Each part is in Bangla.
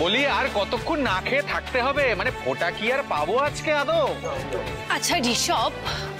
বলি আর কতক্ষণ না খেয়ে থাকতে হবে? মানে ফোঁটা কি আর পাবো আজকে আদৌ? আচ্ছা ঋষভ,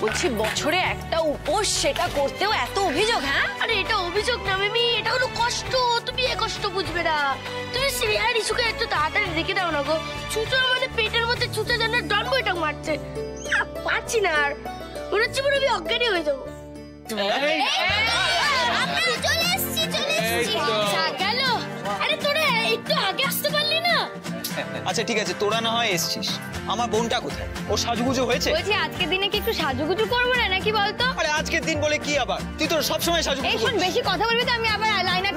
বলছি বছরে একটা উপোস, সেটা করতেও এত অভিযোগ? হ্যাঁ, আরে এটা অভিযোগ না মিমি, এটা হলো কষ্ট। তুমি এই কষ্ট বুঝবে না। তুমি শ্রেয়া রিশুকে একটু তাড়াতাড়ি রেখে দাও না গো। চুচো আমাদের পেটের মধ্যে চুচো যেন ডন বইটা মারছে। পারছি না আর, মনে হচ্ছে পুরো আমি অজ্ঞানী হয়ে যাবো। চলে এসছি। গেল। আরে তোরা একটু আগে আসতে পারলি না? আচ্ছা ঠিক আছে, তোরা না হয় এসছিস, আমার বোনটা কোথায়? ও সাজুগুজু হয়েছে? বলছি আজকের দিনে কি একটু সাজুগুজু করবো না নাকি বলতো? আরে আজকের দিন বলে কি আবার? তুই তো সবসময় সাজুগুজু এই শোন, বেশি কথা বলবি তো আমি আবার লাইনার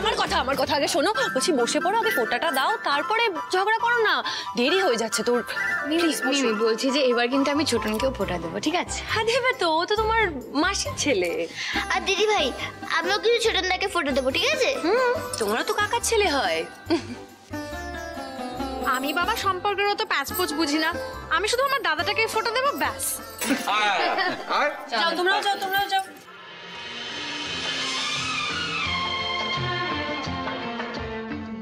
আমার কথা আগে শোনো। বলছি বসে পড়ো, আগে ফোঁটাটা দাও, তারপরে ঝগড়া করো না, দেরি হয়ে যাচ্ছে তোর। মিমি বলছি যে এবার কিন্তু আমি ছোটনকেও ফোঁটা দেবো, ঠিক আছে? হ্যাঁ দেবে তো, ও তো তোমার মাসির ছেলে। আর দিদি ভাই, আমিও কিন্তু ছোটনদাকে ফটো দেবো, ঠিক আছে? তোমরা তো কাকার ছেলে হয়। আমি বাবা সম্পর্কের অত প্যাচপোচ বুঝি না, আমি শুধু আমার দাদাটাকে ফটো দেবো, ব্যাস। যাও তোমরাও যাও।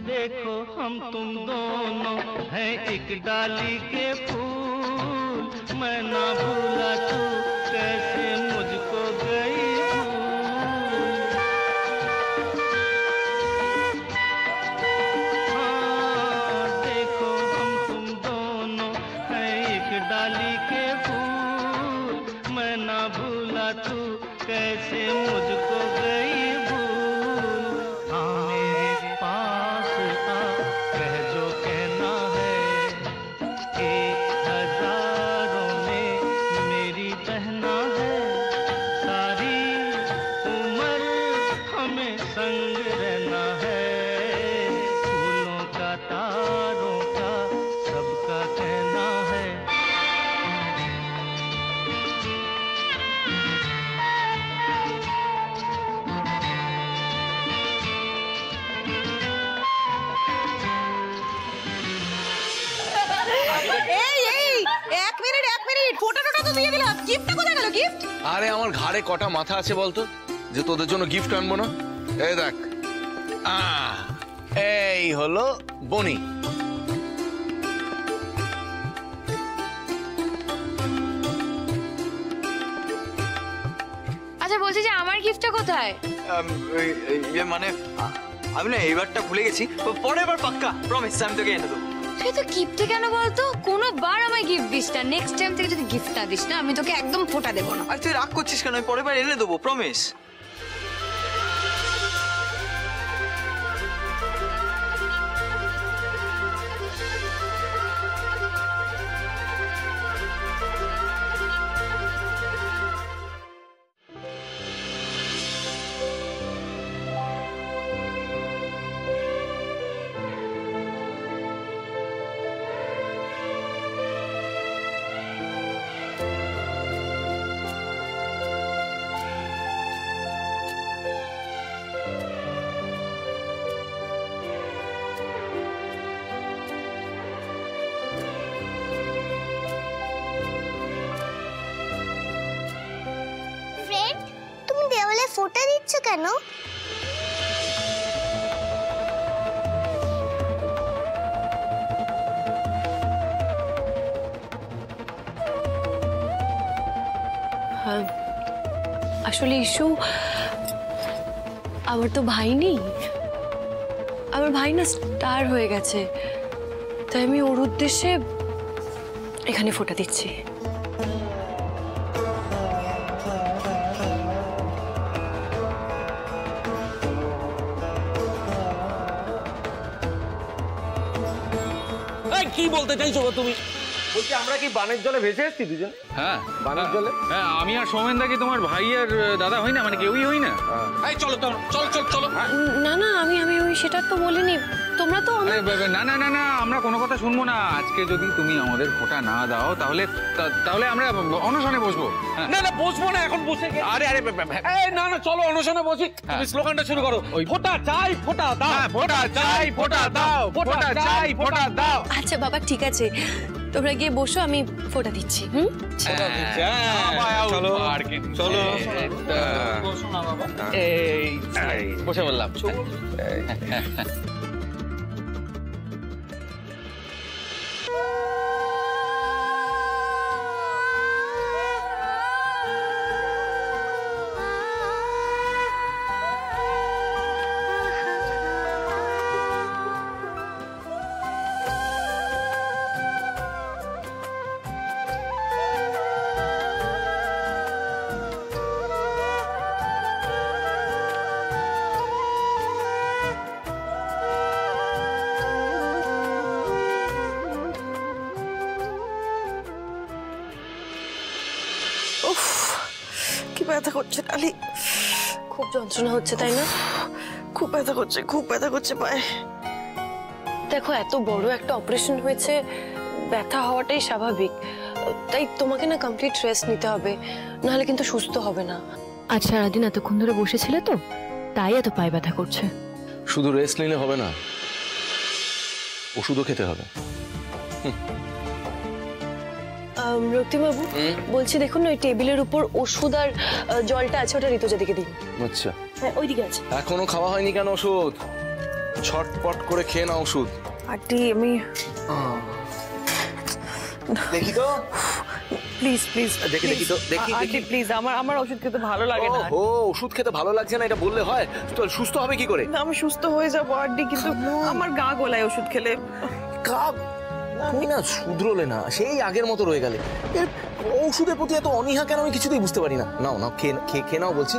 देखो हम तुम दोनों हैं एक डाली के फूल, मैं ना भूला तू कैसे मुझको गई भूल। हाँ देखो हम तुम दोनों हैं एक डाली के फूल, मैं ना भूला तू कैसे मुझको गई भूल। हाँ मेरे पास आ कह जो कहना है, 1000 में मेरी बहना है। सारी उम्र हमें संग रहना है, फूलों का तारों का सबका कहना है। এক মিনিট, ফোটা তো দিয়ে দিলাম, গিফটটা কোথায় গেল? গিফট? আরে আমার ঘাড়ে কটা মাথা আছে বলতো যে তোদের জন্য গিফট আনবো না? এই দেখ, এই হলো বনি। আচ্ছা বলছি যে আমার গিফটটা কোথায়? মানে আমি না এইবারটা ভুলে গেছি, পরের বার পাক্কা প্রমিস আমি তোকে এনে দেবো। তুই তো গিফটে কেন বলতো? কোনোবার আমায় গিফট দিস না, নেক্সট টাইম থেকে যদি গিফট না দিস না আমি তোকে একদম ফোঁটা দেবো না। আর তুই রাগ করছিস কেন? আমি পরের বার এনে দেবো, প্রমিস। ফ্রেন্ড, তুমি দেওয়ালে ফটো দিচ্ছ কেন? আসলে ইস্যু, আমার তো ভাই নেই, আমার ভাই না স্টার হয়ে গেছে, তাই আমি ওর উদ্দেশ্যে এখানে ফোঁটা দিচ্ছি। কি বলতে চাইছো তুমি? বলছি আমরা কি বানের জলে ভেসে এসেছি দুজন? হ্যাঁ বানের জলে। হ্যাঁ আমি আর সৌমেন দা কি তোমার ভাই আর দাদা হই না? মানে কেউই হই না? এই চলো চলো। না না, আমি ওই সেটা তো বলিনি। তোমরা তো না না না না, আমরা কোনো কথা শুনবো না। আজকে যদি তুমি আমাদের ফোঁটা না দাও তাহলে আমরা অনশনে বসবো। না না বসবো না, এখন বসে আরে না না চলো অনশনে বসি। তুমি স্লোগানটা শুরু করো, ফোঁটা চাই ফোঁটা দাও, ফোঁটা চাই ফোঁটা দাও, ফোঁটা চাই ফোঁটা দাও। আচ্ছা বাবা ঠিক আছে, তোমরা গিয়ে বসো, আমি ফোঁটা দিচ্ছি। চলো চলো এই বসে বললাম। উফ, কি ব্যথা করছে ডালি, খুব যন্ত্রণা হচ্ছে তাই না? খুব ব্যথা করছে পায়ে। দেখো এত বড় একটা অপারেশন হয়েছে, ব্যথা হওয়াটাই স্বাভাবিক। তাই তোমাকে না কমপ্লিট রেস্ট নিতে হবে, নাহলে কিন্তু সুস্থ হবে না। আজ সারাদিন এতক্ষণ ধরে বসেছিলে তো, তাই এত পায়ে ব্যথা করছে। শুধু রেস্ট নিলে হবে না, ওষুধও খেতে হবে। রক্তিবাবু বলছি, দেখুন ওই টেবিলের উপর ওষুধ আর জলটা আছে, ওটা ঋতুজা দিকে দিন। আচ্ছা, হ্যাঁ ওইদিকে আছে। এখনো খাওয়া হয়নি কেন ওষুধ? ছটপট করে খেয়ে না ওষুধ। আন্টি আমি দেখি তো, প্লিজ প্লিজ দেখি দেখি তো, দেখি আন্টি প্লিজ, আমার ওষুধ খেতে ভালো লাগে না। ও ওষুধ খেতে ভালো লাগছে না এটা বললে হয়? তো সুস্থ হবে কি করে? না, আমি সুস্থ হয়ে যাবো আন্টি, কিন্তু আমার গা গোলায় ওষুধ খেলে। কাপ তুমি না শুধরোলে না, সেই আগের মতো রয়ে গেলে। এর ঔষধের প্রতি এত অনীহা কেন আমি কিছুতেই বুঝতে পারি না। নাও নাও, খেয়ে নাও বলছি।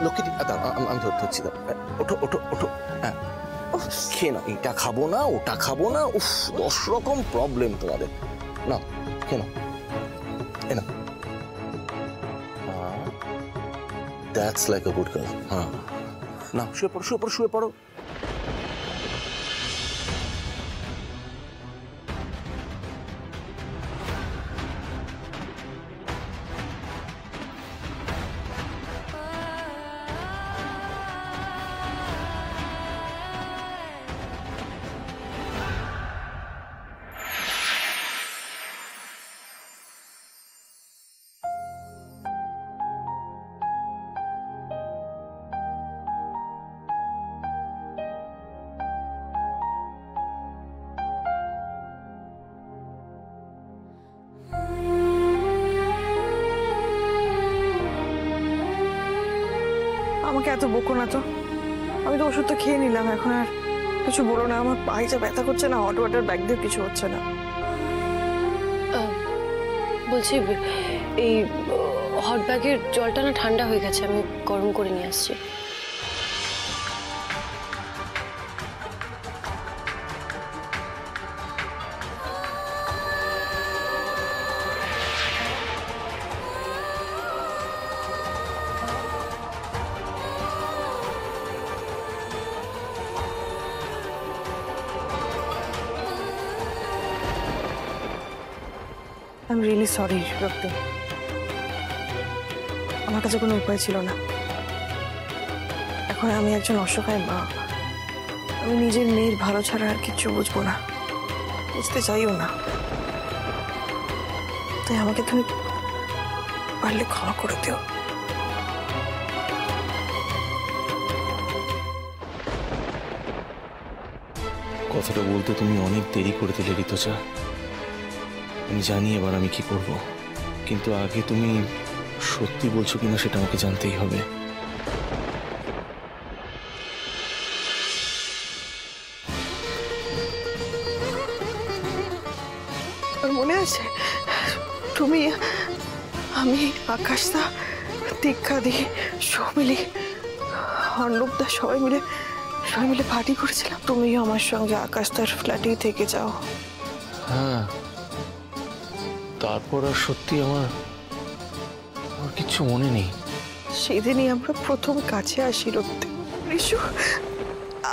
লক্ষ্মী আমি ধরছি, ওঠো ওঠো ওঠো, হ্যাঁ খেয়ে নাও। এটা খাবো না, ওটা খাবো না, উফ 10 রকম প্রবলেম তোমাদের। নাও খেয়ে নাও, এ নাও। That's like a good girl. হ্যাঁ নাও, শুয়ে পড়ো শুয়ে পড়ো শুয়ে পড়ো। আমাকে এত বকো না তো, আমি তো ওষুধ তো খেয়ে নিলাম, এখন আর কিছু বলো না। আমার পায়ে যা ব্যথা করছে না, হট ওয়াটার ব্যাগ দিয়ে কিছু হচ্ছে না। বলছি এই হট ব্যাগের জলটা না ঠান্ডা হয়ে গেছে, আমি গরম করে নিয়ে আসছি। I'm really sorry, রক্তি। আমার কাছে কোনো উপায় ছিল না। এখন আমি একজন অসহায় মা, আমি নিজের মেয়ের ভালো ছাড়া আর কিচ্ছু বুঝবো না, বুঝতে চাইও না। তাই আমাকে তুমি পারলে ক্ষমা করে দিও। কথাটা বলতে তুমি অনেক দেরি করে দিলে ঋতুজা। আমি জানি এবার আমি কি করব, কিন্তু আগে তুমি সত্যি বলছো কিনা সেটা আমাকে জানতেই হবে। আর মনে আছে তুমি, আমি, আকাশদা, দীক্ষাদি, সৌমিলি, অর্ণবদা সবাই মিলে পার্টি করেছিলাম। তুমিও আমার সঙ্গে আকাশদার ফ্ল্যাটেই থেকে যাও। হ্যাঁ, তারপর আর সত্যি আমার কিচ্ছু মনে নেই। সেদিনই আমরা প্রথম কাছে আসি রক্তে। ঋষু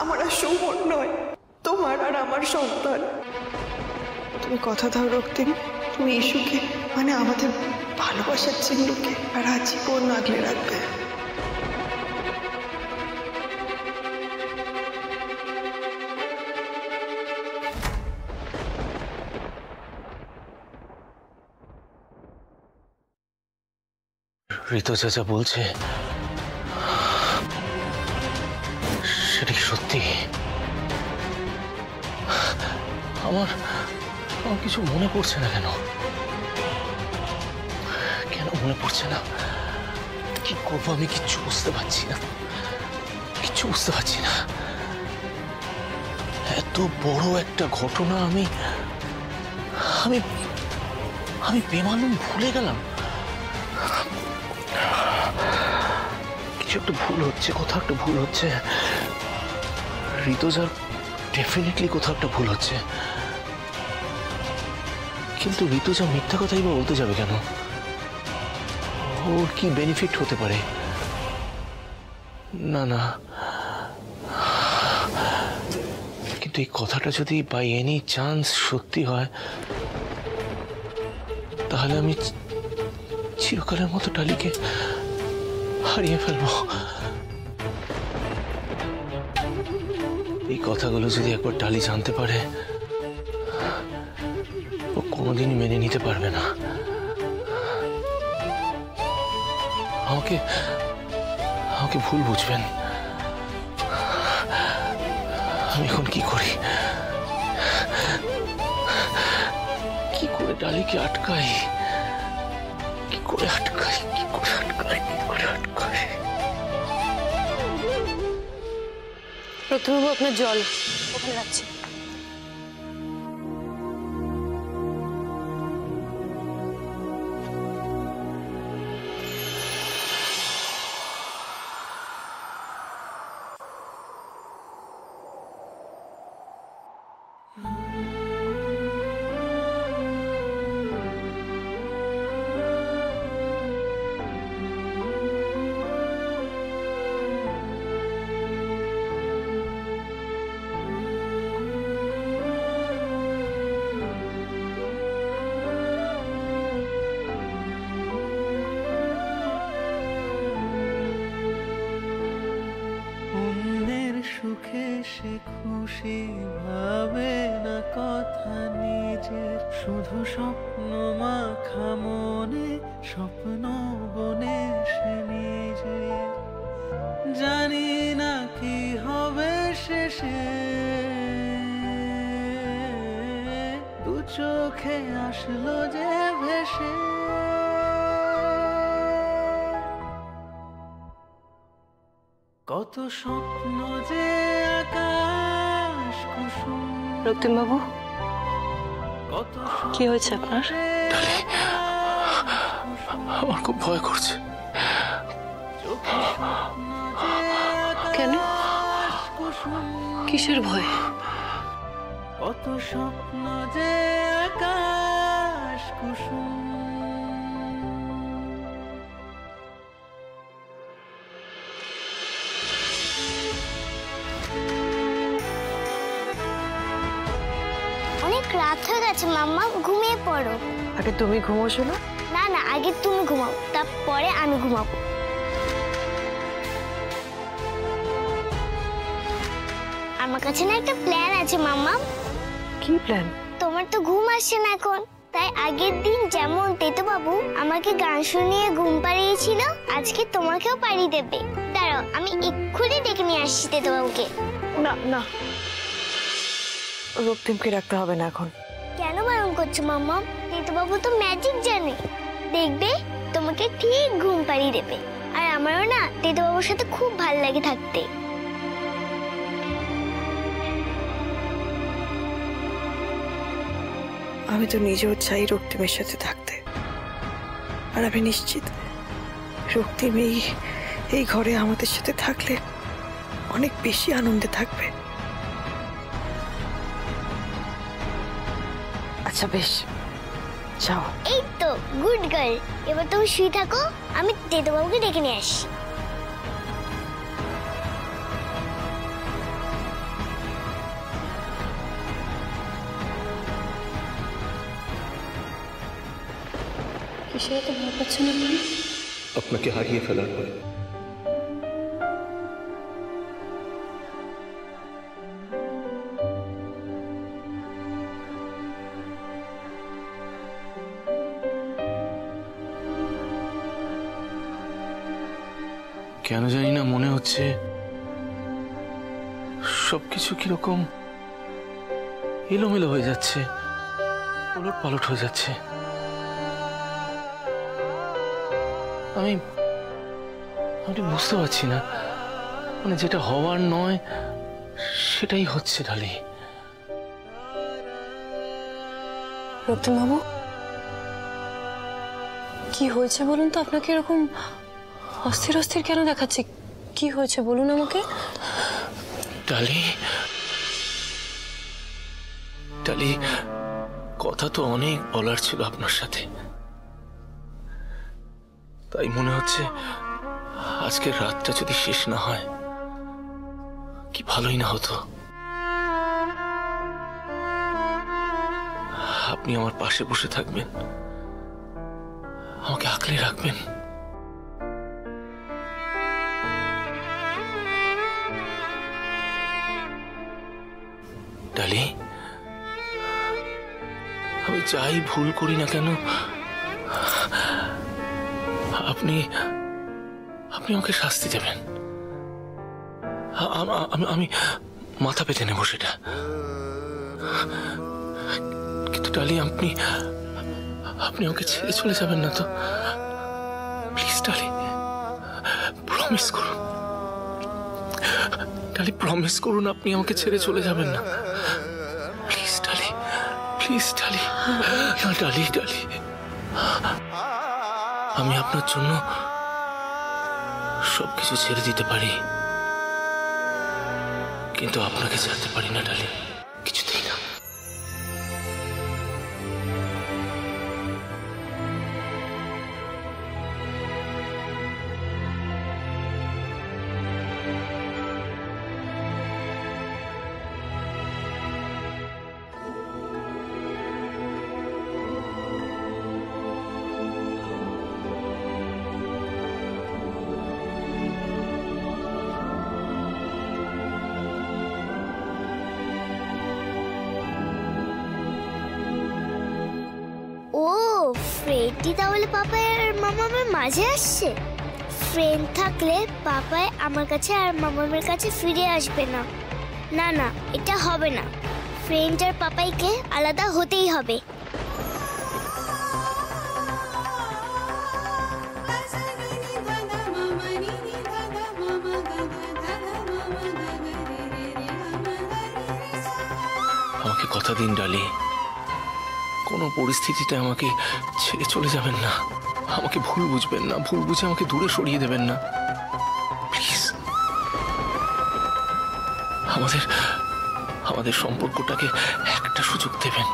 আমার আর সুমন নয়, তোমার আর আমার সন্তান। তুমি কথা দাও রক্তিম, তুমি ইস্যুকে মানে আমাদের ভালোবাসার চিহ্নকে আর আজীবন আগলে রাখবে। ঋতু চাচা বলছে সেটা কি সত্যি? আমার আমার কিছু মনে পড়ছে না কেন? কেন মনে পড়ছে না? কি করবো আমি কিচ্ছু বুঝতে পারছি না, কিচ্ছু বুঝতে পারছি না। এত বড় একটা ঘটনা আমি আমি আমি বেমালুম ভুলে গেলাম। কিছু একটা ভুল হচ্ছে, কোথাও একটা ভুল হচ্ছে। ঋতুজার ডেফিনেটলি কোথাও একটা ভুল হচ্ছে, কিন্তু ঋতুজা মিথ্যা কথাই বা বলতে যাবে কেন? ওর কি বেনিফিট হতে পারে? না না, কিন্তু এই কথাটা যদি বাই এনি চান্স সত্যি হয়, তাহলে আমি চিরকালের মতো ডালিকে হারিয়ে ফেলবো। এই কথাগুলো যদি একবার ডালি জানতে পারে, ও কোনোদিনই মেনে নিতে পারবে না। আমাকে আমাকে ভুল বুঝবেন। আমি এখন কি করি? কি করে ডালিকে আটকাই? কি করে আটকাই? কি করে আটকাই? কি করে আটকাই? রক্তিমবাবু, আপনার জল ওখানে রাখছি। সুখে সে খুশি ভাবে না কথা নিজের, শুধু স্বপ্ন মাখা মনে স্বপ্ন বনে সে নিজের। জানি না কি হবে শেষে, দু চোখে আসলো যে ভেসে। কত স্বপ্ন যে আকাশ কুসুম। রক্তিমবাবু, কি হয়েছে আপনার? আমার খুব ভয় করছে। কেন? কিসের ভয়? কত স্বপ্ন যে আকাশ কুসুম। অনেক রাত হয়ে গেছে মাম্মা, ঘুমিয়ে পড়ো। আগে তুমি ঘুমোছো না? না না, আগে তুমি ঘুমাও, তারপরে আমি ঘুমাবো। আমার কাছে না একটা প্ল্যান আছে মাম্মা। কি প্ল্যান? তোমার তো ঘুম আসছে না এখন, তাই আগের দিন যেমন তেতো বাবু আমাকে গান শুনিয়ে ঘুম পাড়িয়েছিল, আজকে তোমাকেও পাড়িয়ে দেবে। দাঁড়াও, আমি এক্ষুনি ডেকে নিয়ে আসছি তেতো বাবুকে। না না, রক্তিমকে রাখতে হবে না এখন। কেন বারণ করছো মাম্মা? তেতো বাবু তো ম্যাজিক জানে, দেখবে তোমাকে ঠিক ঘুম পাড়িয়ে দেবে। আর আমারও না তেতো বাবুর সাথে খুব ভালো লাগে থাকতে। আমি তো নিজেও চাই রক্তিমের সাথে থাকতে, আর আমি নিশ্চিত রক্তিম এই ঘরে আমাদের সাথে থাকলে অনেক বেশি আনন্দে থাকবে। আচ্ছা বেশ, যাও। এই তো গুড গার্ল, এবার তুমি শুয়ে থাকো, আমি তেতো বাবুকে ডেকে নিয়ে আসি। কিসের তো ভয় পাচ্ছেন আপনি? আপনাকে হারিয়ে ফেলার পরে। কেন জানি না মনে হচ্ছে সবকিছু কিরকম এলোমেলো হয়ে যাচ্ছে। ওলট পালট হয়ে যাচ্ছে। আমি বুঝতে পারছি না, মানে যেটা হওয়ার নয় সেটাই হচ্ছে ডালি। রক্তিমবাবু, কি হয়েছে বলুন তো? আপনাকে এরকম অস্থির অস্থির কেন দেখাচ্ছে? কি হয়েছে বলুন আমাকে। ডালি, ডালি, কথা তো অনেক বলার ছিল আপনার সাথে, তাই মনে হচ্ছে আজকের রাতটা যদি শেষ না হয় কি ভালোই না হতো। আপনি আমার পাশে বসে থাকবেন, আমাকে আঁকলে রাখবেন। ডালি, আমি যাই ভুল করি না কেন আপনি আপনি আমাকে শাস্তি দেবেন। আমি মাথা পেতে নেব সেটা, কিন্তু ডালি আপনি আমাকে ছেড়ে চলে যাবেন না তো? প্লিজ ডালি, প্রমিস করুন। ডালি, প্রমিস করুন আপনি আমাকে ছেড়ে চলে যাবেন না। প্লিজ ডালি, প্লিজ ডালি। না ডালি, ডালি, আমি আপনার জন্য সবকিছু ছেড়ে দিতে পারি, কিন্তু আপনাকে ছাড়তে পারি না ডালি, কিছুতেই না। ফ্রেন্ডটি তাহলে পাপাই আর মামামের মাঝে আসছে। ফ্রেন্ড থাকলে পাপাই আমার কাছে আর মামামের কাছে ফিরে আসবে না। না না, এটা হবে না। ফ্রেন্ড আর পাপাইকে আলাদা হতেই হবে। আমাকে কথা দিন ডালি, কোনো পরিস্থিতিতে আমাকে ছেড়ে চলে যাবেন না, আমাকে ভুল বুঝবেন না, ভুল বুঝে আমাকে দূরে সরিয়ে দেবেন না প্লিজ। আমাদের সম্পর্কটাকে একটা সুযোগ দেবেন।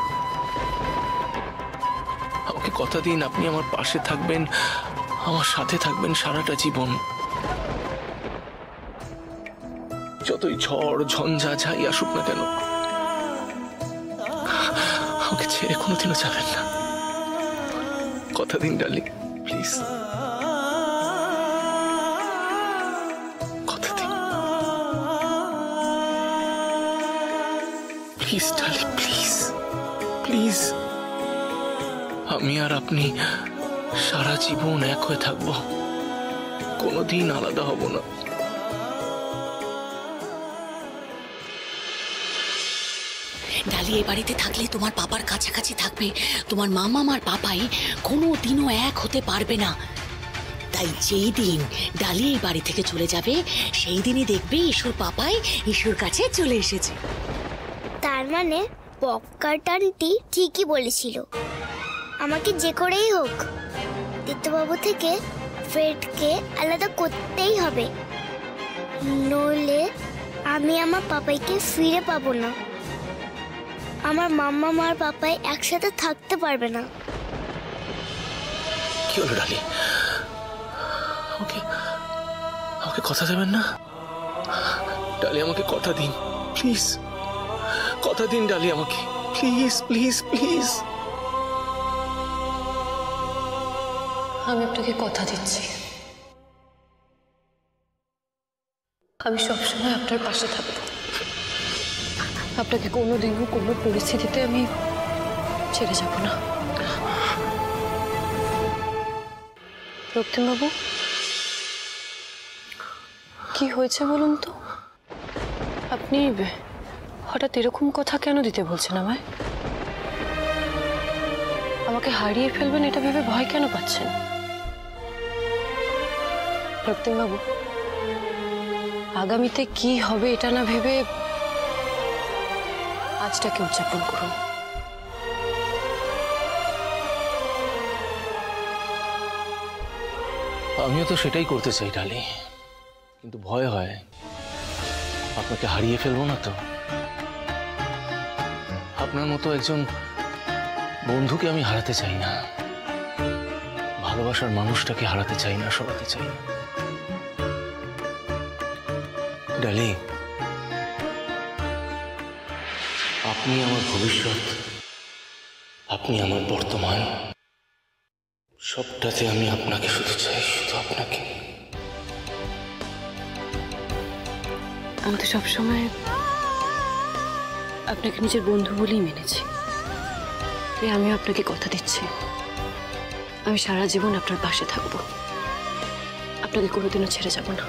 আমাকে কথা দিন আপনি আমার পাশে থাকবেন, আমার সাথে থাকবেন সারাটা জীবন। যতই ঝড় ঝঞ্ঝা যাই আসুক না কেন, আমাকে ছেড়ে কোনোদিনও যাবেন না। কথা দিন ডার্লিং, প্লিজ কথা দিন, প্লিজ ডার্লিং, প্লিজ প্লিজ। আমি আর আপনি সারা জীবন এক হয়ে থাকবো, কোনোদিন আলাদা হব না। ডালি এই বাড়িতে থাকলে তোমার পাপার কাছাকাছি থাকবে, তোমার মামা আর পাপাই কোনোদিনও এক হতে পারবে না। তাই যেই দিন ডালি এই বাড়ি থেকে চলে যাবে সেই দিনই দেখবে ইশুর পাপাই ইশুর কাছে চলে এসেছে। তার মানে পপকার্টানটি ঠিকই বলেছিল, আমাকে যে করেই হোক দীপ্তবাবু থেকে ফ্রেডকে আলাদা করতেই হবে, নইলে আমি আমার পাপাইকে ফিরে পাবো না। আমার মাম্মা আর পাপাই একসাথে থাকতে পারবে না। কি হলো ডালি, আমাকে কথা দেবেন না? ডালি আমাকে কথা দিন প্লিজ, কথা দিন ডালি আমাকে, প্লিজ প্লিজ প্লিজ। আমি আপনাকে কথা দিচ্ছি, আমি সবসময় আপনার পাশে থাকবো। আপনাকে কোনোদিনও কোনো পরিস্থিতিতে আমি ছেড়ে যাব না। রক্তিমবাবু, কি হয়েছে বলুন তো? আপনি হঠাৎ এরকম কথা কেন দিতে বলছেন আমায়? আমাকে হারিয়ে ফেলবেন এটা ভেবে ভয় কেন পাচ্ছেন? রক্তিম বাবু, আগামীতে কি হবে এটা না ভেবে আজটাকে উদযাপন করুন। আমিও তো সেটাই করতে চাই ডালি, কিন্তু ভয় হয় আপনাকে হারিয়ে ফেলবো না তো। আপনার মতো একজন বন্ধুকে আমি হারাতে চাই না, ভালোবাসার মানুষটাকে হারাতে চাই না, সরাতে চাই না। ডালি, আপনি আমার ভবিষ্যৎ, আপনি আমার বর্তমান, সবটাতে আমি আপনাকে শুধু চাই, শুধু আপনাকে। আমি তো সবসময় আপনাকে নিজের বন্ধু বলেই মেনেছি। আমি আপনাকে কথা দিচ্ছি, আমি সারা জীবন আপনার পাশে থাকবো, আপনাকে কোনোদিনও ছেড়ে যাব না।